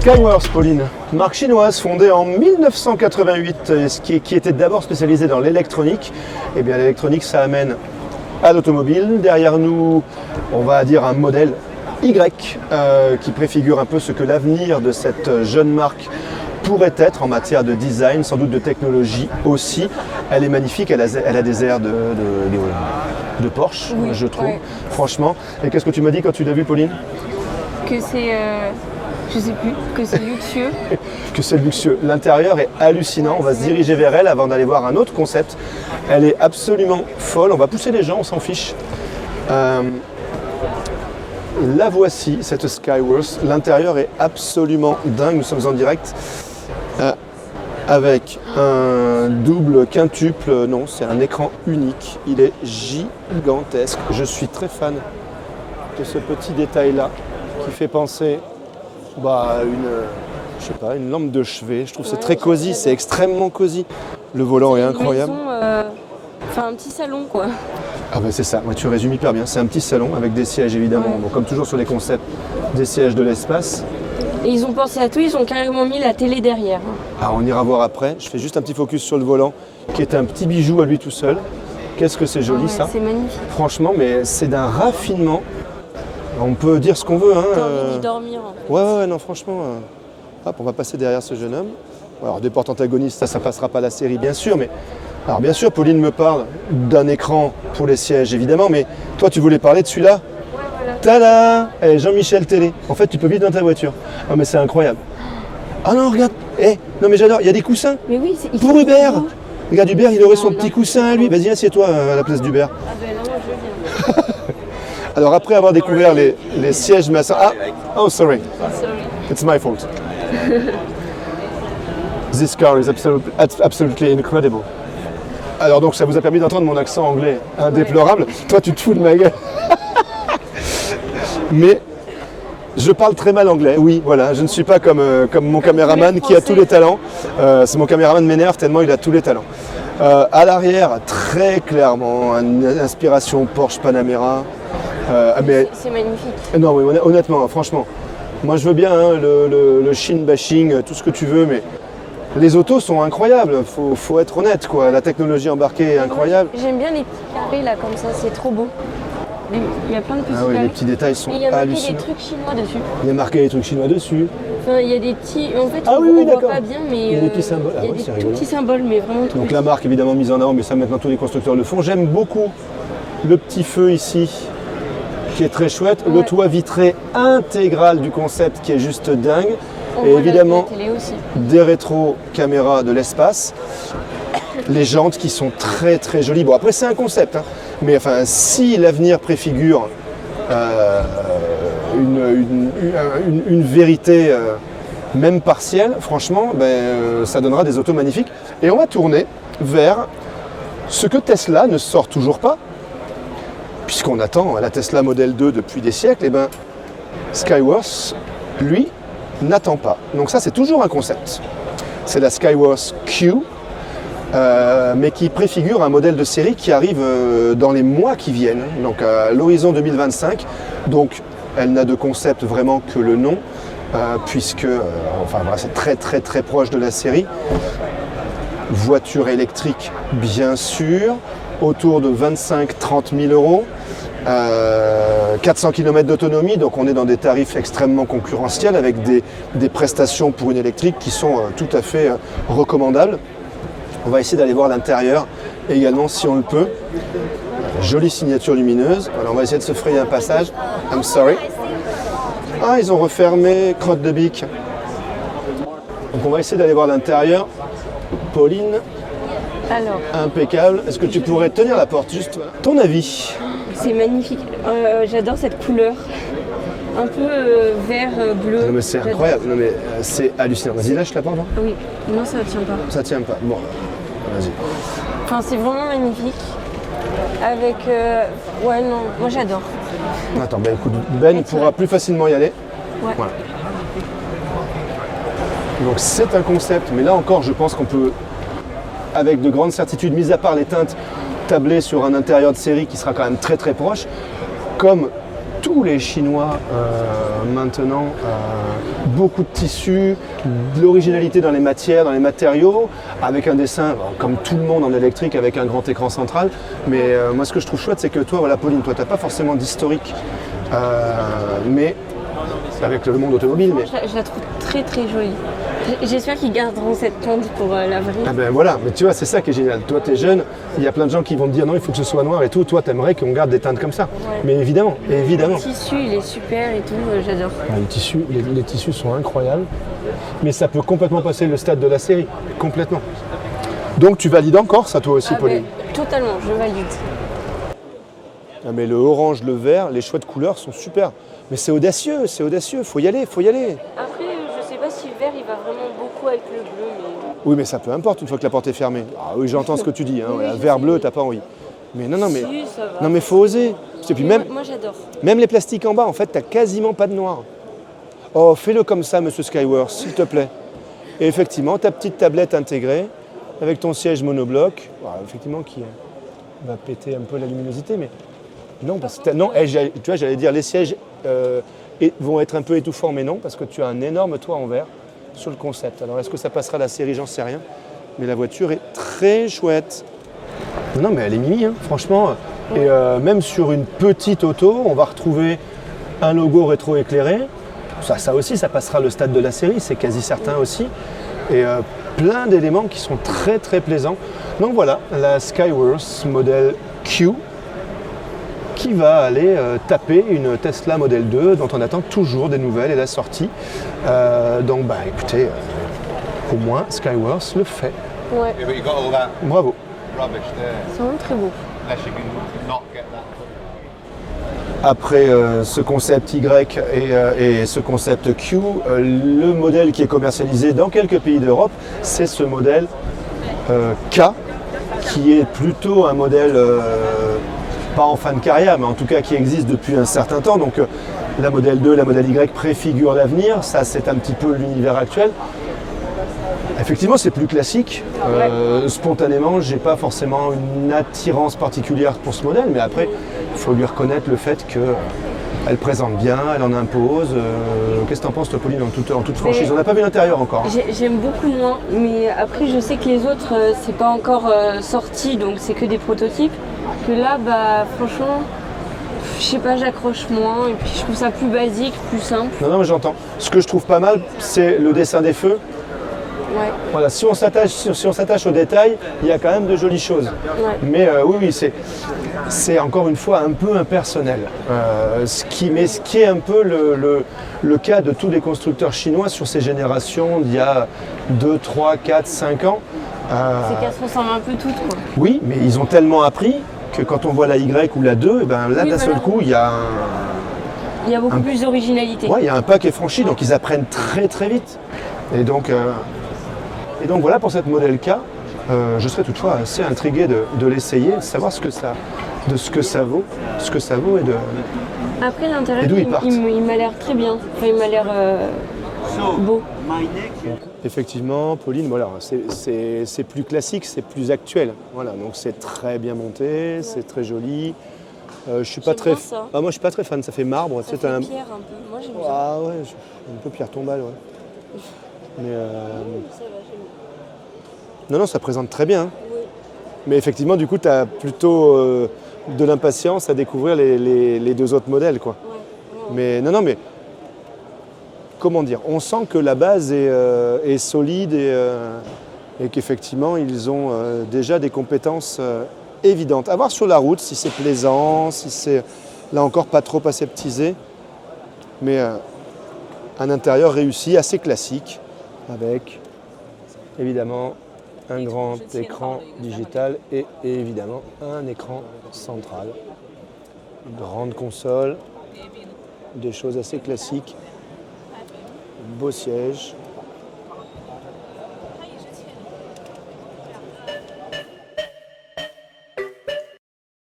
Skyworth, Pauline, marque chinoise fondée en 1988, qui était d'abord spécialisée dans l'électronique. Et bien l'électronique, ça amène à l'automobile. Derrière nous, on va dire un modèle Y qui préfigure un peu ce que l'avenir de cette jeune marque pourrait être en matière de design, sans doute de technologie aussi. Elle est magnifique, elle a des airs de Porsche, oui, je trouve, ouais. Franchement. Et qu'est-ce que tu m'as dit quand tu l'as vu, Pauline? Que c'est... je sais plus, que c'est luxueux. Que c'est luxueux. L'intérieur est hallucinant. On va se diriger vers elle avant d'aller voir un autre concept. Elle est absolument folle. On va pousser les gens, on s'en fiche. La voici, cette Skyworth. L'intérieur est absolument dingue. Nous sommes en direct avec un double quintuple. Non, c'est un écran unique. Il est gigantesque. Je suis très fan de ce petit détail-là qui fait penser une lampe de chevet. Je trouve que c'est très cosy, c'est extrêmement cosy. Le volant est incroyable. Un petit salon, quoi. Ah ben c'est ça, ouais, tu résumes hyper bien. C'est un petit salon avec des sièges évidemment. Ouais. Donc, comme toujours sur les concepts, des sièges de l'espace. Et ils ont pensé à tout, ils ont carrément mis la télé derrière. Ah, on ira voir après. Je fais juste un petit focus sur le volant qui est un petit bijou à lui tout seul. Qu'est-ce que c'est joli, ça. C'est magnifique. Franchement, mais c'est d'un raffinement. On peut dire ce qu'on veut. T'as envie d'y dormir. Ouais, non, franchement. Hop, on va passer derrière ce jeune homme. Alors, des portes antagonistes, ça passera pas la série, bien sûr. Mais alors, bien sûr, Pauline me parle d'un écran pour les sièges, évidemment. Mais toi, tu voulais parler de celui-là? Ouais, voilà. Tada! Jean-Michel Télé. En fait, tu peux vivre dans ta voiture. Ah, mais c'est incroyable. Ah non, regarde. Non, mais j'adore. Il y a des coussins. Mais oui, pour Hubert. Regarde, Hubert, il aurait son petit coussin à lui. Vas-y, assieds-toi à la place d'Hubert. Ah ben non, je viens. Alors après avoir découvert les sièges massants... Ah, oh sorry. It's my fault. This car is absolutely incredible. Alors donc ça vous a permis d'entendre mon accent anglais indéplorable. Ouais. Toi tu te fous de ma gueule. Mais je parle très mal anglais, oui, voilà. Je ne suis pas comme mon caméraman qui a tous les talents. C'est mon caméraman m'énerve tellement il a tous les talents. À l'arrière, très clairement, une inspiration Porsche Panamera. C'est magnifique. Non, oui, honnêtement, franchement, moi je veux bien le shin bashing, tout ce que tu veux, mais les autos sont incroyables, faut être honnête, quoi. La technologie embarquée est incroyable. J'aime bien les petits carrés là, comme ça, c'est trop beau. Il y a plein de petits carrés. Les petits détails sont hallucinants. Il y a marqué des trucs chinois dessus. Il y a marqué des trucs chinois dessus. Enfin, il y a des petits... En fait, on voit pas bien, mais... Il y a des petits symboles. Il y a des tout petits symboles, mais vraiment tout. Donc la marque évidemment mise en avant, mais ça maintenant tous les constructeurs le font. J'aime beaucoup le petit feu ici, qui est très chouette. Ouais. Le toit vitré intégral du concept qui est juste dingue. Et évidemment, la télé aussi. Des rétro-caméras de l'espace. Les jantes qui sont très très jolies. Bon après c'est un concept, hein. Mais enfin si l'avenir préfigure une vérité même partielle, franchement, ça donnera des autos magnifiques. Et on va tourner vers ce que Tesla ne sort toujours pas, puisqu'on attend la Tesla Model 2 depuis des siècles. Et Skyworth, lui, n'attend pas. Donc ça c'est toujours un concept. C'est la Skyworth Q. Mais qui préfigure un modèle de série qui arrive dans les mois qui viennent, donc à l'horizon 2025. Donc elle n'a de concept vraiment que le nom, puisque c'est très très très proche de la série. Voiture électrique bien sûr, autour de 25-30 000 euros, 400 km d'autonomie, donc on est dans des tarifs extrêmement concurrentiels avec des prestations pour une électrique qui sont tout à fait recommandables. On va essayer d'aller voir l'intérieur également si on le peut. Jolie signature lumineuse. Alors on va essayer de se frayer un passage. I'm sorry. Ah, ils ont refermé, crotte de bique. Donc on va essayer d'aller voir l'intérieur. Pauline. Alors. Impeccable. Est-ce que tu pourrais tenir la porte juste? Ton avis? C'est magnifique. J'adore cette couleur. Un peu vert, bleu. Non mais c'est incroyable, non mais c'est hallucinant. Vas-y, lâche la porte. Hein. Oui, non ça tient pas. Ça tient pas, bon, vas-y. Enfin c'est vraiment magnifique. Avec... Ouais non, moi j'adore. Attends, écoute, Ben pourra plus facilement y aller. Ouais. Voilà. Donc c'est un concept, mais là encore je pense qu'on peut, avec de grandes certitudes, mis à part les teintes, tabler sur un intérieur de série qui sera quand même très très proche, comme tous les Chinois maintenant, beaucoup de tissus, de l'originalité dans les matières, dans les matériaux, avec un dessin, bon, comme tout le monde en électrique, avec un grand écran central. Mais moi, ce que je trouve chouette, c'est que toi, voilà, Pauline, toi, tu n'as pas forcément d'historique, mais avec le monde automobile. Mais... Je la trouve très très jolie. J'espère qu'ils garderont cette teinte pour l'avril. Ah ben voilà, mais tu vois, c'est ça qui est génial. Toi, tu es jeune, il y a plein de gens qui vont te dire non, il faut que ce soit noir et tout. Toi, tu aimerais qu'on garde des teintes comme ça. Ouais. Mais évidemment, évidemment. Le tissu, il est super et tout, j'adore. Les tissus sont incroyables, mais ça peut complètement passer le stade de la série. Complètement. Donc, tu valides encore ça, toi aussi, Pauline? Totalement, je valide. Ah, mais le orange, le vert, les choix de couleurs sont super. Mais c'est audacieux, faut y aller, faut y aller. Après, je sais pas si le vert, il va vraiment beaucoup avec le bleu, mais... Oui, mais ça peu importe une fois que la porte est fermée. Ah oui, j'entends ce que tu dis, hein, Oui, ouais, je vert, sais. bleu, t'as pas envie. Mais non, mais... Si, ça va. Non, mais faut oser. Et puis même, Moi, j'adore. même les plastiques en bas, en fait, t'as quasiment pas de noir. Oh, fais-le comme ça, monsieur Skyworth, s'il te plaît. Et effectivement, ta petite tablette intégrée, avec ton siège monobloc, effectivement, qui va péter un peu la luminosité, mais... Non, parce que non, tu vois, j'allais dire les sièges vont être un peu étouffants, mais non, parce que tu as un énorme toit en verre sur le concept. Alors, est-ce que ça passera la série? J'en sais rien. Mais la voiture est très chouette. Non, mais elle est mimi, hein, franchement. Et même sur une petite auto, on va retrouver un logo rétro-éclairé. Ça aussi, ça passera le stade de la série, c'est quasi certain aussi. Et plein d'éléments qui sont très très plaisants. Donc voilà, la Skyworth modèle Q, qui va aller taper une Tesla Model 2 dont on attend toujours des nouvelles et la sortie. Donc bah écoutez, au moins Skyworth le fait. Ouais, Yeah, but you got all that Bravo. rubbish there. c'est vraiment très beau. Unless you can not get that. Après ce concept Y et ce concept Q, le modèle qui est commercialisé dans quelques pays d'Europe, c'est ce modèle K, qui est plutôt un modèle pas en fin de carrière, mais en tout cas qui existe depuis un certain temps. Donc la modèle 2, la modèle Y préfigure l'avenir, ça c'est un petit peu l'univers actuel. Effectivement, c'est plus classique. Spontanément, j'ai pas forcément une attirance particulière pour ce modèle, mais après, il faut lui reconnaître le fait qu'elle présente bien, elle en impose. Qu'est-ce que t'en penses, toi, Pauline, en toute franchise? On n'a pas vu l'intérieur encore. J'aime beaucoup moins, mais après, je sais que les autres, c'est pas encore sorti, donc c'est que des prototypes. Que là, bah, franchement, je sais pas, j'accroche moins, et puis je trouve ça plus basique, plus simple. Non, mais j'entends. Ce que je trouve pas mal, c'est le dessin des feux. Ouais. Voilà, si on s'attache aux détails, il y a quand même de jolies choses. Ouais. Mais oui, c'est encore une fois un peu impersonnel. Ce qui est un peu le cas de tous les constructeurs chinois sur ces générations d'il y a 2, 3, 4, 5 ans. C'est qu'elles se ressemblent un peu toutes, quoi. Oui, mais ils ont tellement appris que quand on voit la Y ou la 2, ben là, Oui, d'un seul voilà. coup, il y a Il y a beaucoup plus d'originalité. il y a un pas qui est franchi, donc ils apprennent très très vite. Et donc voilà pour cette modèle K. Je serais toutefois assez intrigué de l'essayer, de savoir ce que ça vaut et de... Après, l'intérieur, Et d'où ils partent. il m'a l'air très bien. Enfin, il m'a l'air beau. Effectivement, Pauline, voilà, c'est plus classique, c'est plus actuel. Voilà, donc c'est très bien monté, c'est très joli. Je suis pas J'aime très, bien ça. moi je suis pas très fan. Ça fait marbre, Ça fait t'as pierre un peu. Moi, j'aime bien. Ah ouais, un peu pierre tombale, ouais. Mais Ça va, j'aime bien. non, ça présente très bien. Oui. Mais effectivement, du coup, tu as plutôt de l'impatience à découvrir les deux autres modèles, quoi. Ouais. Mais mais comment dire? On sent que la base est solide et qu'effectivement, ils ont déjà des compétences évidentes. À voir sur la route si c'est plaisant, si c'est là encore pas trop aseptisé. Mais un intérieur réussi, assez classique, avec évidemment un grand écran digital et évidemment un écran central. Une grande console, des choses assez classiques. Beau siège.